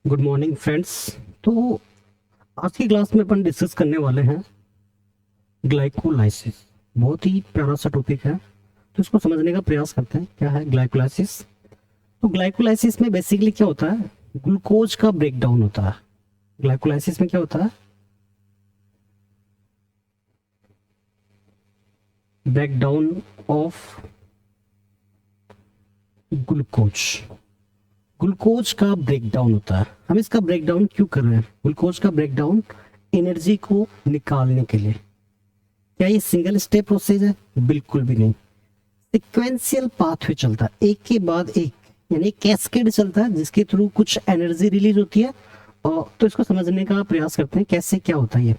Good morning friends. तो आज की क्लास में अपन डिस्कस करने वाले हैं ग्लाइकोलाइसिस। बहुत ही प्यारा सा टॉपिक है, तो इसको समझने का प्रयास करते हैं क्या है ग्लाइकोलाइसिस। तो ग्लाइकोलाइसिस में बेसिकली क्या होता है, ग्लूकोज का ब्रेकडाउन होता है। ग्लाइकोलाइसिस में क्या होता है, ब्रेकडाउन ऑफ ग्लूकोज। ग्लूकोज का ब्रेकडाउन होता है। हम इसका ब्रेकडाउन क्यों कर रहे हैं, ग्लूकोज का ब्रेकडाउन एनर्जी को निकालने के लिए। क्या ये सिंगल स्टेप प्रोसेस है? बिल्कुल भी नहीं। सिक्वेंशियल पाथवे चलता है, एक के बाद एक, यानी कैस्केड चलता है जिसके थ्रू कुछ एनर्जी रिलीज होती है। और तो इसको समझने का प्रयास करते हैं कैसे क्या होता है ये।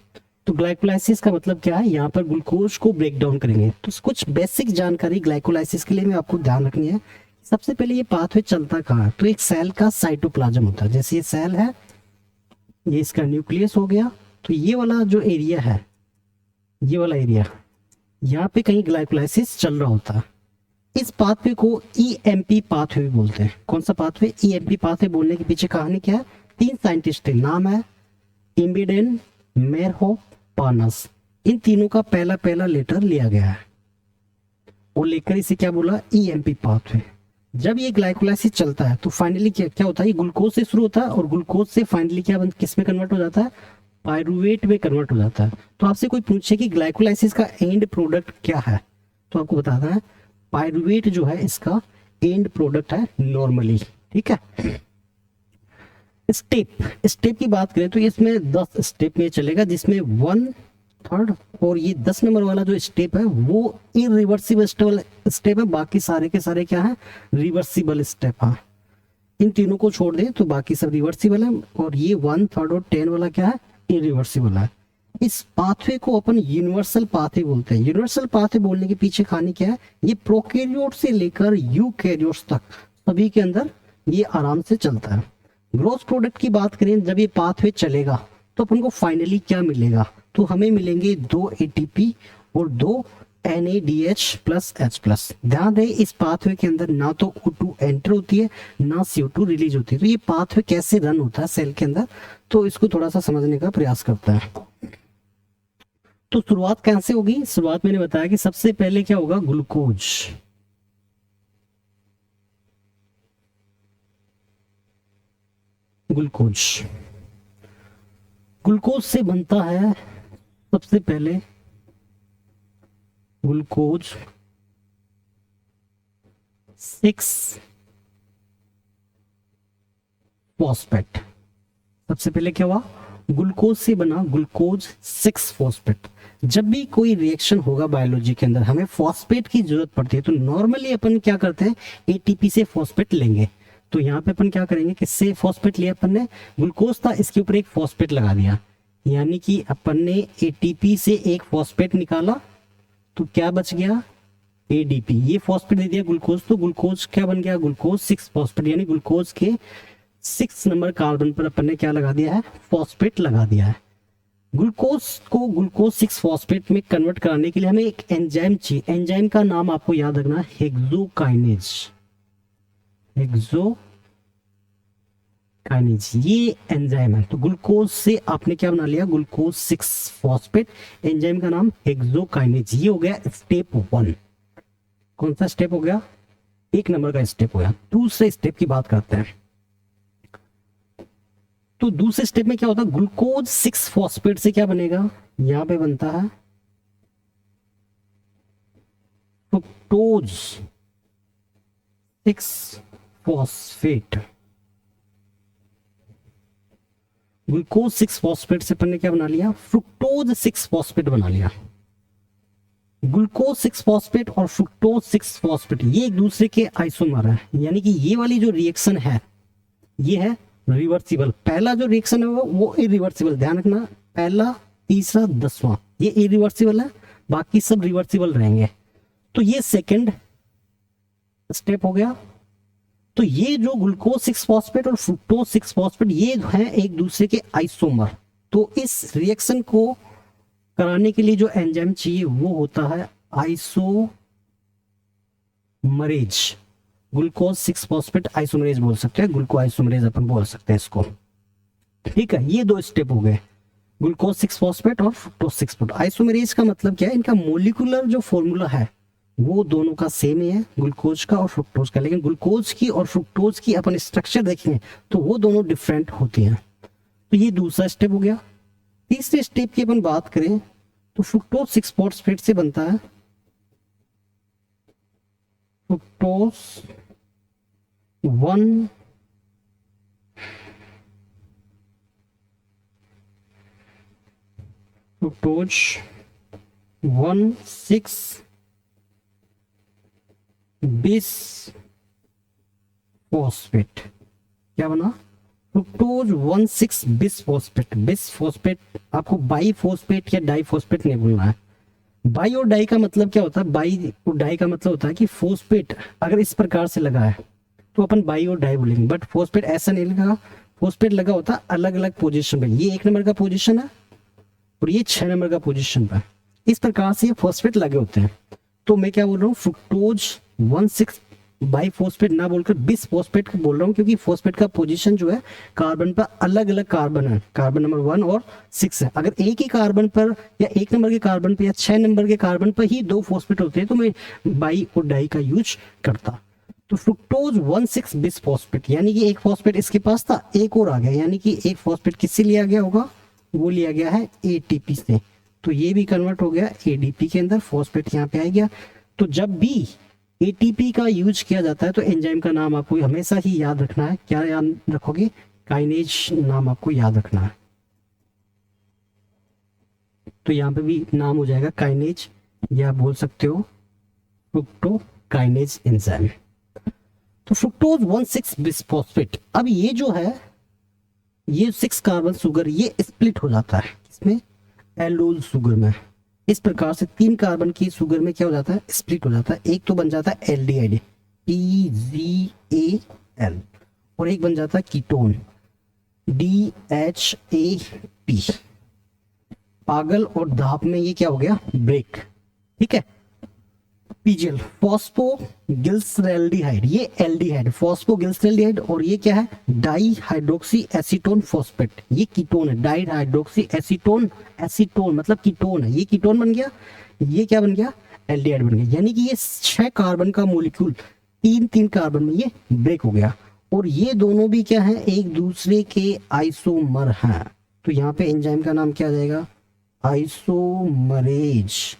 तो ग्लाइकोलाइसिस का मतलब क्या है, यहाँ पर ग्लूकोज को ब्रेक डाउन करेंगे। तो कुछ बेसिक जानकारी ग्लाइकोलाइसिस के लिए में आपको ध्यान रखनी है। सबसे पहले ये पाथवे चलता कहाँ है, तो एक सेल का साइटोप्लाज्म होता है। जैसे ये सेल है, ये इसका न्यूक्लियस हो गया। तो ये वाला जो एरिया है, ये वाला एरिया, यहाँ पे कहीं ग्लाइकोलाइसिस चल रहा होता है। इस पाथवे को ईएमपी पाथवे भी बोलते हैं। कौन सा पाथवे? ईएमपी पाथवे बोलने के पीछे कहानी क्या है, तीन साइंटिस्ट थे, नाम है इम्बिडेन, मेरहो, पानस। इन तीनों का पहला पहला लेटर लिया गया है और लेकर इसे क्या बोला, ईएमपी पाथवे। जब ये ग्लाइकोलाइसिस चलता है तो फाइनली क्या क्या होता है, ये ग्लूकोज से शुरू होता है और ग्लूकोज से फाइनली क्या किस में कन्वर्ट हो जाता है, पायरुवेट में कन्वर्ट हो जाता है। तो आपसे कोई पूछे कि ग्लाइकोलाइसिस का एंड प्रोडक्ट क्या है, तो आपको बताना है पायरुवेट जो है इसका एंड प्रोडक्ट है नॉर्मली। ठीक है। स्टेप स्टेप की बात करें तो इसमें 10 स्टेप में चलेगा, जिसमें 1/3 और ये 10 नंबर वाला जो स्टेप है वो इरिवर्सिबल स्टेप है। बाकी सारे के सारे क्या है, रिवर्सिबल स्टेप है। इन तीनों को छोड़ दें तो बाकी सब रिवर्सिबल है, और ये 1/3 और 10 वाला क्या है, इरिवर्सिबल है। इस पाथवे को अपन यूनिवर्सल पाथवे बोलते हैं। यूनिवर्सल पाथवे बोलने के पीछे कहानी क्या है, ये प्रोकैरियोट से लेकर यूकैरियोट्स तक सभी के अंदर ये आराम से चलता है। ग्रोथ प्रोडक्ट की बात करें, जब ये पाथवे चलेगा तो अपन को फाइनली क्या मिलेगा, तो हमें मिलेंगे 2 एटीपी और 2 NADH प्लस H प्लस। ध्यान रहे इस पाथवे के अंदर ना तो O2 एंटर होती है ना CO2 रिलीज होती है। तो ये पाथवे कैसे रन होता है सेल के अंदर, तो इसको थोड़ा सा समझने का प्रयास करता है। तो शुरुआत कैसे होगी, शुरुआत मैंने बताया कि सबसे पहले क्या होगा, ग्लूकोज। ग्लूकोज ग्लूकोज से बनता है सबसे पहले ग्लूकोज 6 फॉस्फेट। सबसे पहले क्या हुआ, ग्लूकोज से बना ग्लूकोज 6 फॉस्फेट। जब भी कोई रिएक्शन होगा बायोलॉजी के अंदर हमें फॉस्फेट की जरूरत पड़ती है, तो नॉर्मली अपन क्या करते हैं, एटीपी से फॉस्फेट लेंगे। तो यहाँ पे अपन क्या करेंगे, किससे फॉस्फेट लिया अपन ने, ग्लूकोज था इसके ऊपर एक फॉस्फेट लगा दिया, यानी कि अपन ने एटीपी से एक फॉस्फेट निकाला तो क्या बच गया, एडीपी। ये फॉस्फेट दे दिया ग्लूकोज, तो ग्लूकोज क्या बन गया, ग्लूकोज 6 फॉस्फेट। यानी ग्लूकोज के 6 नंबर कार्बन पर अपन ने क्या लगा दिया है, फॉस्फेट लगा दिया है। ग्लूकोज को ग्लूकोज 6 फॉस्फेट में कन्वर्ट कराने के लिए हमें एक एंजाइम चाहिए। एंजाइम का नाम आपको याद रखना, हेक्सोकाइनेज। हेक्सोकाइनेज ये एंजाइम है। तो ग्लूकोज से आपने क्या बना लिया, ग्लूकोज 6 फॉस्फेट। एंजाइम का नाम हेक्सोकाइनेज। ये हो गया स्टेप 1। कौन सा स्टेप हो गया, 1 नंबर का स्टेप हो गया। दूसरे स्टेप की बात करते हैं। तो दूसरे स्टेप में क्या होता है, ग्लूकोज 6 फॉस्फेट से क्या बनेगा, यहां पे बनता है फ्रुक्टोज 6 फॉस्फेट। ग्लूकोज 6 फॉस्फेट से अपन ने क्या बना लिया, फ्रुक्टोज 6 फॉस्फेट बना लिया। ग्लूकोज 6 फॉस्फेट और फ्रुक्टोज 6 फॉस्फेट ये एक दूसरे के आइसोमर है, यानी कि ये वाली जो रिएक्शन है ये है रिवर्सिबल। पहला जो रिएक्शन है वो इरिवर्सिबल। ध्यान रखना, पहला, तीसरा, 10वां ये इरिवर्सिबल है, बाकी सब रिवर्सिबल रहेंगे। तो ये सेकंड स्टेप हो गया। तो ये जो ग्लूकोज 6 फॉस्फेट और फ्रुक्टोज 6 फॉस्फेट ये है एक दूसरे के आइसोमर। तो इस रिएक्शन को कराने के लिए जो एंजाइम चाहिए वो होता है आइसोमरेज। ग्लूकोज 6 फॉस्फेट आइसोमरेज बोल सकते हैं, ग्लूको आइसोमरेज अपन बोल सकते हैं इसको। ठीक है, ये दो स्टेप हो गए, ग्लूकोज 6 फॉस्फेट और फ्रुक्टोज 6 फॉस्फेट। आइसोमेरेज का मतलब क्या है, इनका मोलिकुलर जो फॉर्मूला है वो दोनों का सेम ही है, ग्लूकोज का और फ्रुक्टोज का, लेकिन ग्लूकोज की और फ्रुक्टोज की अपन स्ट्रक्चर देखेंगे तो वो दोनों डिफरेंट होते हैं। तो ये दूसरा स्टेप हो गया। तीसरे स्टेप की अपन बात करें तो फ्रुक्टोज 6 फॉस्फेट से बनता है फ्रुक्टोज 1 फ्रुक्टोज 1,6 बिस फॉस्फेट। क्या बना, fructose 1,6 bis phosphate. Bis phosphate आपको बाई फॉस्फेट या डाई फॉस्फेट नहीं बोलना है। बाई और डाई का मतलब क्या होता है, बाई और डाई का मतलब होता है कि फॉस्फेट अगर इस प्रकार से लगा है तो अपन बाई और डाई बोलेंगे, बट फॉस्फेट ऐसा नहीं लगा, फॉस्फेट लगा होता है अलग अलग पोजीशन पे। ये 1 नंबर का पोजीशन है और ये 6 नंबर का पोजीशन पे, इस प्रकार से फॉस्फेट लगे होते हैं। तो मैं क्या बोल रहा हूँ, फ्रुक्टोज 1,6 बाई फॉस्फेट ना बोलकर बिस फॉस्फेट को बोल रहा हूँ, क्योंकि फॉस्फेट का पोजीशन जो है कार्बन पर अलग अलग कार्बन है, कार्बन नंबर 1 और 6 है। अगर एक ही कार्बन पर या 1 नंबर के कार्बन पर या 6 नंबर के कार्बन पर ही 2 फॉस्फेट होते हैं तो मैं बाई और डाई का यूज करता। तो फ्रुक्टोज 1,6 बिस फॉस्फेट, यानी कि एक फॉस्फेट इसके पास था, एक और आ गया, यानी कि एक फॉस्फेट किससे लिया गया होगा, वो लिया गया है एटीपी से। तो ये भी कन्वर्ट हो गया एडीपी के अंदर, फॉस्फेट यहाँ पे आ गया। तो जब भी एटीपी का यूज किया जाता है तो एंजाइम का नाम आपको हमेशा ही याद रखना है। क्या याद रखोगे, काइनेज नाम आपको याद रखना है। तो यहाँ पे भी नाम हो जाएगा काइनेज, या बोल सकते हो फ्रुक्टोकाइनेज एंजाइम। तो फ्रुक्टोज 1,6 बिसफॉस्फेट, अब ये जो है ये 6 कार्बन शुगर ये स्प्लिट हो जाता है इसमें एल्डोल शुगर में। इस प्रकार से 3 कार्बन की शुगर में क्या हो जाता है, स्प्लिट हो जाता है। एक तो बन जाता है एल्डिहाइड PgAl, और एक बन जाता है कीटोन DHAP। पागल और धाप में ये क्या हो गया, ब्रेक। ठीक है, पीजीएल फॉस्फोगिल्सरेल्डिहाइड, ये एल्डिहाइड फॉस्फोगिल्सरेल्डिहाइड, और ये क्या है डाई हाइड्रोक्सी एसीटोन फॉस्फेट, ये कीटोन है, डाई हाइड्रोक्सी एसीटोन, एसीटोन मतलब कीटोन है, ये कीटोन बन गया, ये क्या बन गया, एल्डिहाइड बन गया। यानी कि ये 6 कार्बन का मॉलिक्यूल 3 कार्बन में ये ब्रेक हो गया, और ये दोनों भी क्या है, एक दूसरे के आइसोमर हैं। तो यहाँ पे एंजाइम का नाम क्या आ जाएगा, आइसोमरेज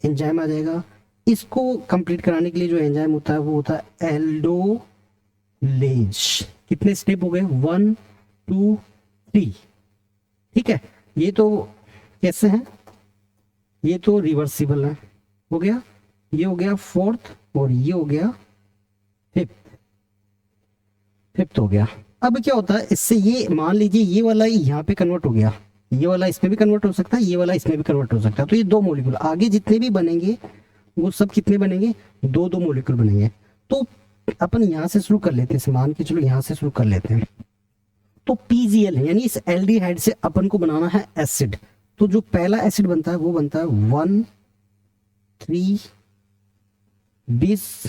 एंजाइम आ जाएगा। इसको कंप्लीट कराने के लिए जो एंजाइम होता है वो होता है एल्डोलेज। कितने स्टेप हो गए, 1 2 3। ठीक है, ये तो कैसे हैं, ये तो रिवर्सिबल है, हो गया, ये हो गया 4th और ये हो गया 5th हो गया। अब क्या होता है इससे, ये मान लीजिए ये वाला यहाँ पे कन्वर्ट हो गया, ये वाला इसमें भी कन्वर्ट हो सकता है, ये वाला इसमें भी कन्वर्ट हो सकता है। तो ये 2 मॉलिक्यूल आगे जितने भी बनेंगे वो सब कितने बनेंगे, 2 मॉलिक्यूल बनेंगे। तो अपन यहां से शुरू कर लेते हैं, मान के चलो यहां से शुरू कर लेते हैं। तो पीजीएल है, यानी इस एल्डिहाइड से अपन को बनाना है एसिड। तो जो पहला एसिड बनता है वो बनता है 1,3 बिस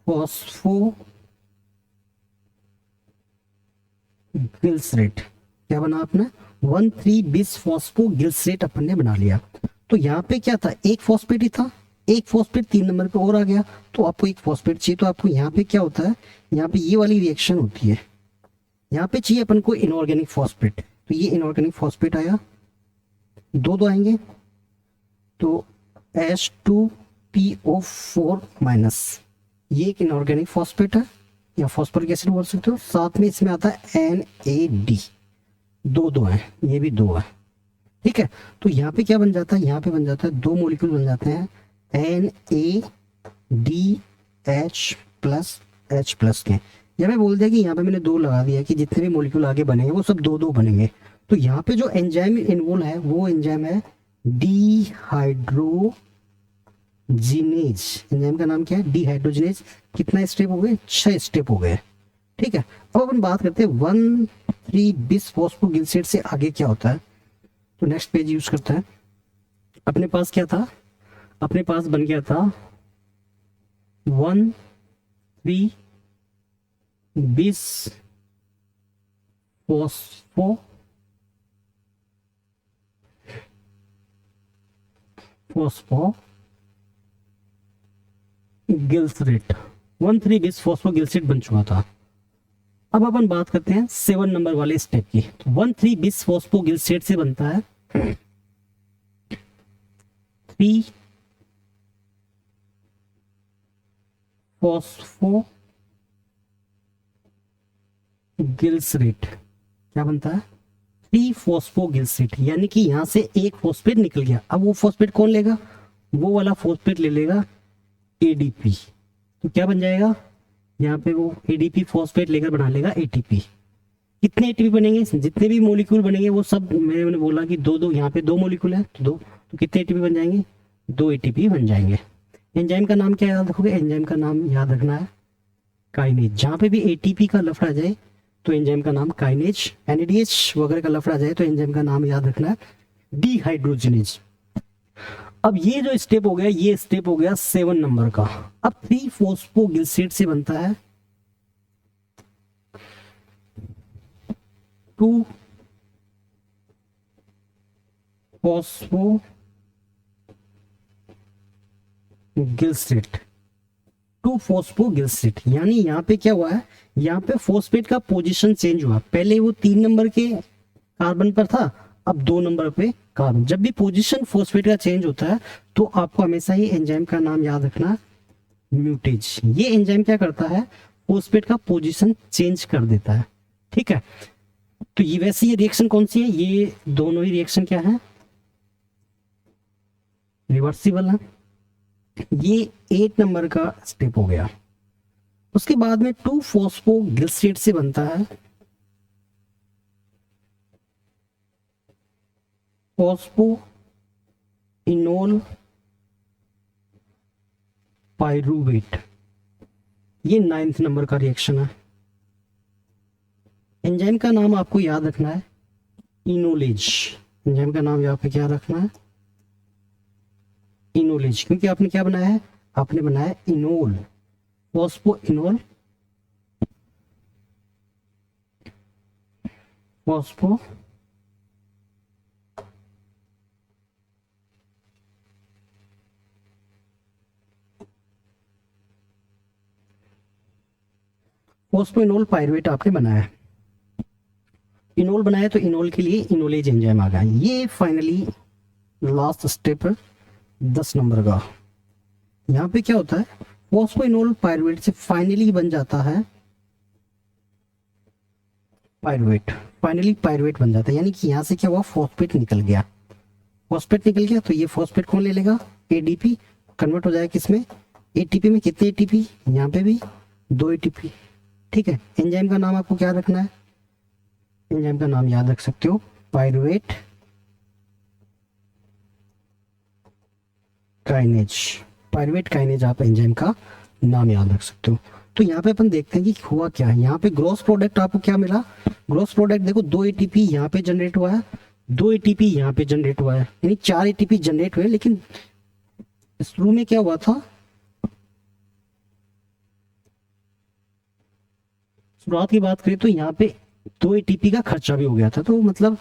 फॉस्फोगिल्सरेट। क्या बना आपने, 1,3 बिस फॉस्फोगिल्सरेट अपन ने बना लिया। तो यहाँ पे क्या था, एक फॉस्फेट ही था, एक फॉस्फेट 3 नंबर पे और आ गया, तो आपको एक फॉस्फेट चाहिए। तो आपको यहाँ पे क्या होता है, यहाँ पे ये वाली रिएक्शन होती है, यहाँ पे चाहिए अपन को इनऑर्गेनिक फॉस्फेट। तो ये इनऑर्गेनिक फॉस्फेट आया, 2 आएंगे, तो H2PO4 ये एक इनऑर्गेनिक फॉस्फेट है या फॉस्फोरिक एसिड बोल सकते हो। साथ में इसमें आता है NAD, 2 है, ये भी 2 है। ठीक है, तो यहाँ पे क्या बन जाता है, यहाँ पे बन जाता है 2 मॉलिक्यूल बन जाते हैं NADH+H+ के। यहाँ पे बोल दिया कि यहाँ पे मैंने 2 लगा दिया कि जितने भी मॉलिक्यूल आगे बनेंगे वो सब 2 बनेंगे। तो यहाँ पे जो एंजाइम इन्वॉल्व है वो एंजाइम है डीहाइड्रोजिनेज। एंजाइम का नाम क्या है, डीहाइड्रोजिनेज। कितना स्टेप हो गए, 6 स्टेप हो गए। ठीक है, अब अपन बात करते हैं 1,3 बिस फॉस्फोगिल्सरेट से आगे क्या होता है। तो नेक्स्ट पेज यूज करता है, अपने पास क्या था, अपने पास बन गया था 1,3 बिस फॉस्फो फॉस्फो गिल्सरेट 1,3 बिस फॉस्फो गिल्सरेट बन चुका था। अब अपन बात करते हैं 7 नंबर वाले स्टेप की। 1,3 बिस फॉस्फो गिल्सरेट से बनता है 3 फॉस्फो गिल्सरेट। क्या बनता है? 3 फॉस्फो गिल्सरेट, यानी कि यहां से एक फॉस्फेट निकल गया। अब वो फॉस्फेट कौन लेगा? वो वाला फॉस्फेट ले लेगा एडीपी। तो क्या बन जाएगा? यहाँ पे वो एडीपी फॉस्फेट लेकर बना लेगा एटीपी। कितने एटीपी बनेंगे? जितने भी मॉलिक्यूल बनेंगे वो सब, मैंने बोला कि दो दो, यहाँ पे 2 मॉलिक्यूल है तो 2, तो कितने एटीपी बन जाएंगे? 2 एटीपी बन जाएंगे। एंजाइम का नाम क्या याद रखोगे? एंजाइम का नाम याद रखना है काइनेज। जहाँ पे भी एटीपी का लफड़ा जाए तो एंजाइम का नाम काइनेज, एनएडीएच वगैरह का लफड़ा जाए तो एंजाइम का नाम याद रखना है डिहाइड्रोजनेज। अब ये जो स्टेप हो गया, ये स्टेप हो गया 7 नंबर का। अब 3 फॉस्फोगिल्सेट से बनता है 2 फॉस्फोगिल्सेट। 2 फॉस्फोगिल्सेट, यानी यहाँ पे क्या हुआ है? यहाँ पे फॉस्फेट का पोजीशन चेंज हुआ। पहले वो 3 नंबर के कार्बन पर था, अब 2 नंबर पे कार्बन। जब भी पोजीशन फॉस्फेट का चेंज होता है तो आपको हमेशा ही एंजाइम का नाम याद रखना, म्यूटेज। ये एंजाइम क्या करता है? फॉस्फेट का पोजीशन चेंज कर देता है। ठीक है, तो ये वैसे ये रिएक्शन कौन सी है? ये दोनों ही रिएक्शन क्या है? रिवर्सिबल है। ये 8 नंबर का स्टेप हो गया। उसके बाद में 2 फॉस्फोगिल्सेट से बनता है फॉस्फो इनोल पाइरूवेट। ये 9th नंबर का रिएक्शन है। एंजाइम का नाम आपको याद रखना है इनोलेज। एंजाइम का नाम यहाँ पे क्या रखना है? इनोलेज, क्योंकि आपने क्या बनाया है? आपने बनाया enol, phospho enol phospho phosphoenol pyruvate आपने बनाया है। इनोल बनाया तो इनोल के लिए इनोलेज एंजाइम आ गया। ये फाइनली लास्ट स्टेप है 10 नंबर का। यहाँ पे क्या होता है? फॉस्फोइनोल पाइरुवेट से फाइनली बन जाता है पाइरुवेट। फाइनली पाइरुवेट बन जाता है, यानी कि यहाँ से क्या हुआ? फॉस्फेट निकल गया। फॉस्फेट निकल गया तो ये फॉस्फेट कौन ले लेगा? एडीपी कन्वर्ट हो जाएगा किसमें? एटीपी में। कितने एटीपी? यहाँ पे भी 2 एटीपी। ठीक है, एंजाइम का नाम आपको क्या रखना है? एंजाइम का नाम याद रख सकते हो पाइरुवेट काइनेज। पाइरुवेट काइनेज आप एंजाइम का नाम याद रख सकते हो। तो यहाँ पे अपन देखते हैं कि हुआ क्या है। यहाँ पे ग्रॉस प्रोडक्ट आपको क्या मिला? ग्रॉस प्रोडक्ट देखो 2 एटीपी यहाँ पे जनरेट हुआ है, 2 एटीपी यहाँ पे जनरेट हुआ है, यानी 4 एटीपी जनरेट हुए। लेकिन शुरू में क्या हुआ था? शुरुआत की बात करें तो यहाँ पे 2 एटीपी का खर्चा भी हो गया था। तो मतलब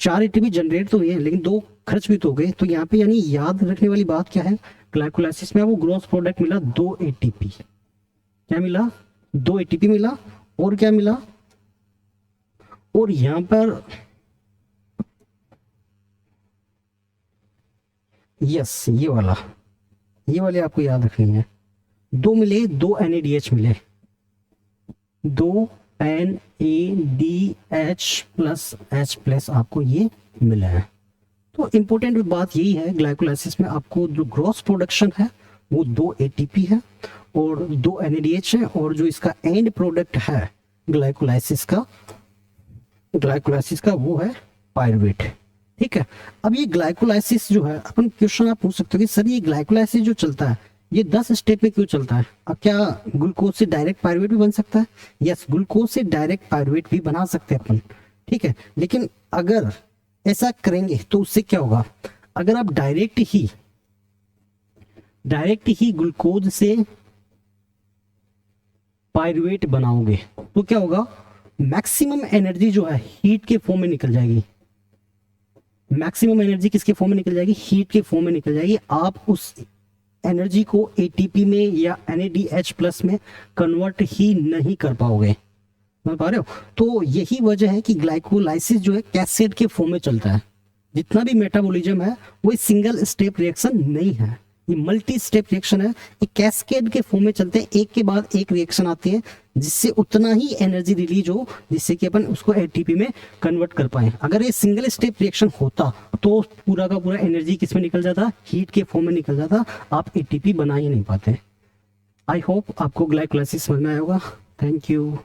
4 एटीपी जनरेट तो हुए हैं लेकिन 2 खर्च भी तो हो गए। तो यहाँ पे यानी याद रखने वाली बात क्या है? ग्लाइकोलाइसिस में आपको ग्रॉस प्रोडक्ट मिला 2 एटीपी। क्या मिला? 2 एटीपी मिला। और क्या मिला? और यहाँ पर यस, ये वाले आपको याद रखनी है। 2 मिले, 2 NADH मिले, 2 NADH प्लस H प्लस आपको ये मिला है। तो इंपॉर्टेंट बात यही है, ग्लाइकोलाइसिस में आपको जो ग्रॉस प्रोडक्शन है वो 2 एटीपी है और 2 NADH है, और जो इसका एंड प्रोडक्ट है ग्लाइकोलाइसिस का वो है पाइरुवेट। ठीक है, अब ये ग्लाइकोलाइसिस जो है, अपन क्वेश्चन आप पूछ सकते हो कि सर ये ग्लाइकोलाइसिस जो चलता है ये 10 स्टेप में क्यों चलता है? अब क्या ग्लूकोज से डायरेक्ट पाइरुवेट भी बन सकता है? यस, ग्लूकोज से डायरेक्ट पाइरुवेट भी बना सकते हैं अपन। ठीक है, लेकिन अगर ऐसा करेंगे तो उससे क्या होगा? अगर आप डायरेक्ट ही ग्लूकोज से पाइरुवेट बनाओगे तो क्या होगा? मैक्सिमम एनर्जी जो है हीट के फॉर्म में निकल जाएगी। मैक्सिमम एनर्जी किसके फॉर्म में निकल जाएगी? हीट के फॉर्म में निकल जाएगी। आप उस एनर्जी को एटीपी में या NADH प्लस में कन्वर्ट ही नहीं कर पाओगे, समझ पा रहे हो? तो यही वजह है कि ग्लाइकोलाइसिस जो है कैस्केड के फॉर्म में चलता है। जितना भी मेटाबॉलिज्म है वो सिंगल स्टेप रिएक्शन नहीं है, ये मल्टी स्टेप रिएक्शन है। ये कैस्केड के फॉर्म में चलते हैं, एक के बाद एक रिएक्शन आती है जिससे उतना ही एनर्जी रिलीज हो जिससे कि अपन उसको एटीपी में कन्वर्ट कर पाए। अगर ये सिंगल स्टेप रिएक्शन होता तो पूरा का पूरा एनर्जी किस में निकल जाता? हीट के फॉर्म में निकल जाता, आप एटीपी बना ही नहीं पाते। आई होप आपको ग्लाइकोलाइसिस समझ में आया होगा। Thank you.